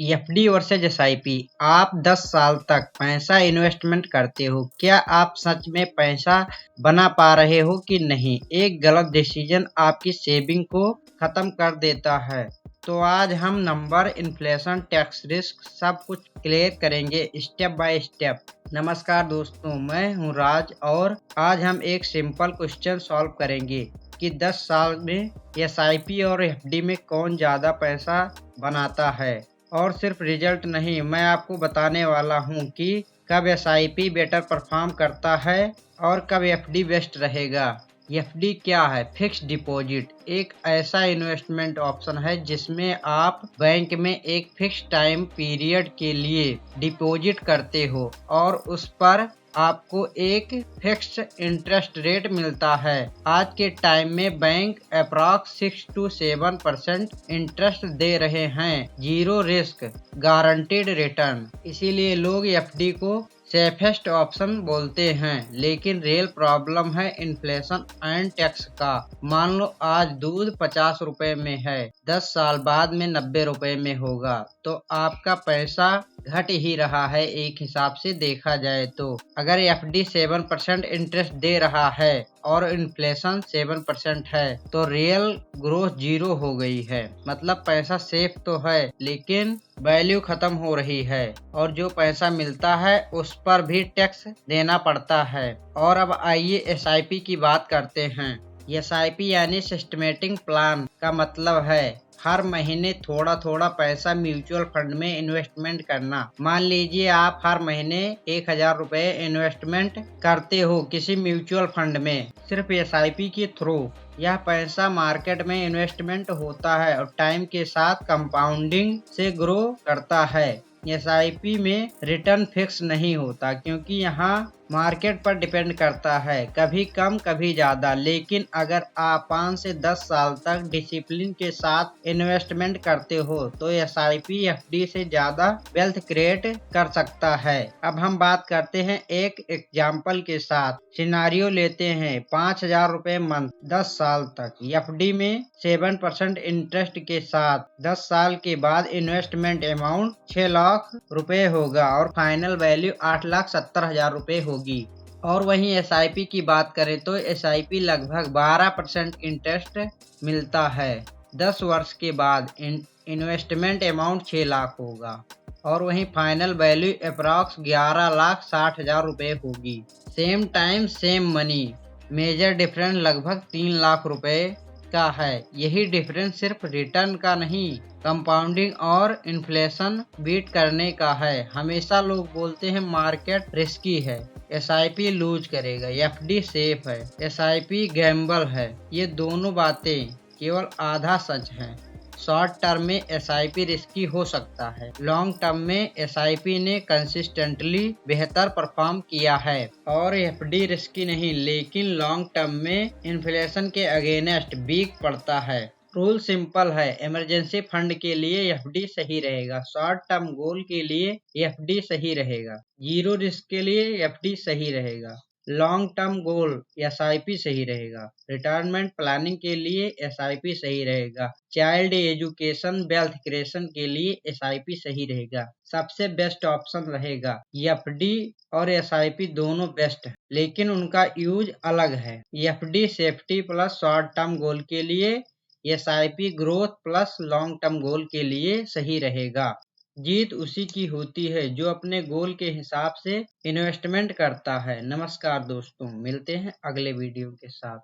FD versus SIP. आप 10 साल तक पैसा इन्वेस्टमेंट करते हो, क्या आप सच में पैसा बना पा रहे हो कि नहीं? एक गलत डिसीजन आपकी सेविंग को खत्म कर देता है। तो आज हम नंबर, इन्फ्लेशन, टैक्स रिस्क सब कुछ क्लियर करेंगे स्टेप बाय स्टेप। नमस्कार दोस्तों, मैं हूं राज और आज हम एक सिंपल क्वेश्चन सॉल्व करेंगे कि 10 साल में एसआईपी और एफडी में कौन ज्यादा पैसा बनाता है। और सिर्फ रिजल्ट नहीं, मैं आपको बताने वाला हूं कि कब एसआईपी बेटर परफॉर्म करता है और कब एफडी बेस्ट रहेगा। एफडी क्या है? फिक्स्ड डिपॉजिट एक ऐसा इन्वेस्टमेंट ऑप्शन है जिसमें आप बैंक में एक फिक्स टाइम पीरियड के लिए डिपॉजिट करते हो और उस पर आपको एक फिक्स्ड इंटरेस्ट रेट मिलता है। आज के टाइम में बैंक अप्रॉक्स 6 to 7% इंटरेस्ट दे रहे हैं, जीरो रिस्क, गारंटीड रिटर्न। इसीलिए लोग एफडी को सेफेस्ट ऑप्शन बोलते हैं। लेकिन रियल प्रॉब्लम है इन्फ्लेशन एंड टैक्स का। मान लो आज दूध 50 रुपए में है, 10 साल बाद में 90 रुपए में होगा, तो आपका पैसा घट ही रहा है एक हिसाब से देखा जाए तो। अगर एफडी 7% इंटरेस्ट दे रहा है और इन्फ्लेशन 7% है तो रियल ग्रोथ जीरो हो गई है। मतलब पैसा सेफ तो है लेकिन वैल्यू खत्म हो रही है और जो पैसा मिलता है उस पर भी टैक्स देना पड़ता है। और अब आइए एसआईपी की बात करते हैं। एसआईपी यानी सिस्टमेटिक प्लान का मतलब है हर महीने थोड़ा थोड़ा पैसा म्यूचुअल फंड में इन्वेस्टमेंट करना। मान लीजिए आप हर महीने 1000 रुपए इन्वेस्टमेंट करते हो किसी म्यूचुअल फंड में, सिर्फ एसआईपी के थ्रू। यह पैसा मार्केट में इन्वेस्टमेंट होता है और टाइम के साथ कंपाउंडिंग से ग्रो करता है। एसआईपी में रिटर्न फिक्स नहीं होता क्योंकि यहाँ मार्केट पर डिपेंड करता है, कभी कम कभी ज्यादा। लेकिन अगर आप 5 से 10 साल तक डिसिप्लिन के साथ इन्वेस्टमेंट करते हो तो एसआईपी एफडी से ज्यादा वेल्थ क्रिएट कर सकता है। अब हम बात करते हैं एक एग्जाम्पल के साथ। सिनारियो लेते हैं 5000 रुपए मंथ 10 साल तक, एफडी में 7% इंटरेस्ट के साथ 10 साल के बाद इन्वेस्टमेंट अमाउंट 6 लाख रुपए होगा और फाइनल वैल्यू 8,70,000 रुपए होगी। और वहीं एसआईपी की बात करें तो एसआईपी लगभग 12% इंटरेस्ट मिलता है। 10 वर्ष के बाद इन्वेस्टमेंट अमाउंट 6 लाख होगा और वहीं फाइनल वैल्यू अप्रॉक्स 11,60,000 रुपए होगी। Same time same money, major difference लगभग 3 लाख रुपए का है। यही डिफरेंस सिर्फ रिटर्न का नहीं, कंपाउंडिंग और इन्फ्लेशन बीट करने का है। हमेशा लोग बोलते हैं मार्केट रिस्की है, एसआईपी लूज करेगा, एफडी सेफ है, एसआईपी गैम्बल है। ये दोनों बातें केवल आधा सच है। शॉर्ट टर्म में एसआईपी रिस्की हो सकता है, लॉन्ग टर्म में एसआईपी ने कंसिस्टेंटली बेहतर परफॉर्म किया है। और एफडी रिस्की नहीं लेकिन लॉन्ग टर्म में इन्फ्लेशन के अगेंस्ट वीक पड़ता है। रूल सिंपल है, इमरजेंसी फंड के लिए एफडी सही रहेगा, शॉर्ट टर्म गोल के लिए एफडी सही रहेगा, जीरो रिस्क के लिए एफडी सही रहेगा, लॉन्ग टर्म गोल एसआईपी सही रहेगा, रिटायरमेंट प्लानिंग के लिए एसआईपी सही रहेगा, चाइल्ड एजुकेशन वेल्थ क्रिएशन के लिए एसआईपी सही रहेगा। सबसे बेस्ट ऑप्शन रहेगा एफडी और एसआईपी दोनों बेस्ट है लेकिन उनका यूज अलग है। FD safety plus short term goal के लिए, SIP growth plus long term goal के लिए सही रहेगा। जीत उसी की होती है जो अपने गोल के हिसाब से इन्वेस्टमेंट करता है। नमस्कार दोस्तों, मिलते हैं अगले वीडियो के साथ।